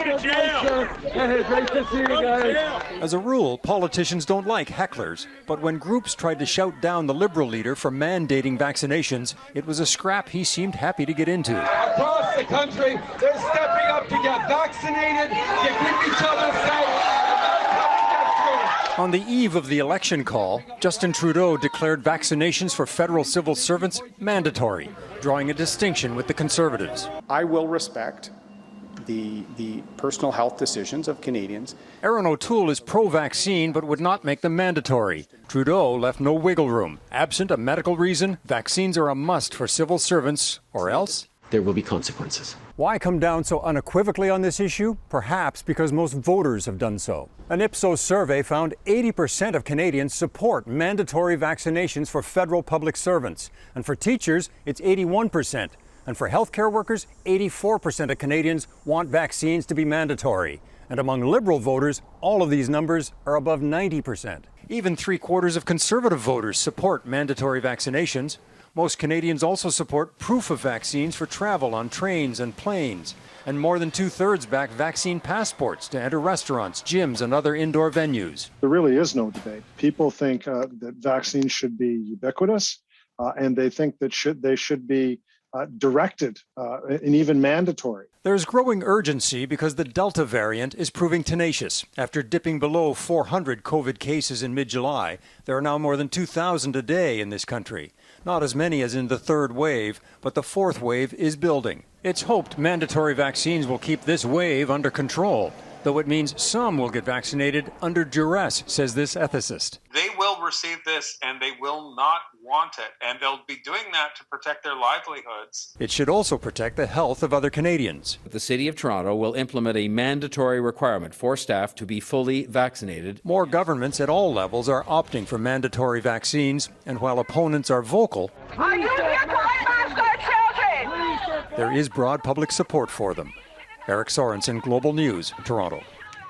to jail. Hey, great to see you guys. As a rule, politicians don't like hecklers, but when groups tried to shout down the Liberal leader for mandating vaccinations, it was a scrap he seemed happy to get into. Across the country, they're stepping up to get vaccinated, to keep each other safe. On the eve of the election call, Justin Trudeau declared vaccinations for federal civil servants mandatory, drawing a distinction with the Conservatives. I will respect the personal health decisions of Canadians. Aaron O'Toole is pro-vaccine but would not make them mandatory. Trudeau left no wiggle room. Absent a medical reason, vaccines are a must for civil servants, or else there will be consequences. Why come down so unequivocally on this issue? Perhaps because most voters have done so. An Ipsos survey found 80% of Canadians support mandatory vaccinations for federal public servants. And for teachers, it's 81%. And for healthcare workers, 84% of Canadians want vaccines to be mandatory. And among Liberal voters, all of these numbers are above 90%. Even 3/4 of Conservative voters support mandatory vaccinations. Most Canadians also support proof of vaccines for travel on trains and planes. And more than 2/3 back vaccine passports to enter restaurants, gyms, and other indoor venues. There really is no debate. People think that vaccines should be ubiquitous, and they think that they should be directed and even mandatory. There's growing urgency because the Delta variant is proving tenacious. After dipping below 400 COVID cases in mid-July, there are now more than 2,000 a day in this country. Not as many as in the third wave, but the fourth wave is building. It's hoped mandatory vaccines will keep this wave under control, though it means some will get vaccinated under duress, says this ethicist. They will receive this and they will not want it, and they'll be doing that to protect their livelihoods. It should also protect the health of other Canadians. The City of Toronto will implement a mandatory requirement for staff to be fully vaccinated. More governments at all levels are opting for mandatory vaccines, and while opponents are vocal, Are you here to mask our children? there is broad public support for them. Eric Sorensen, Global News, Toronto.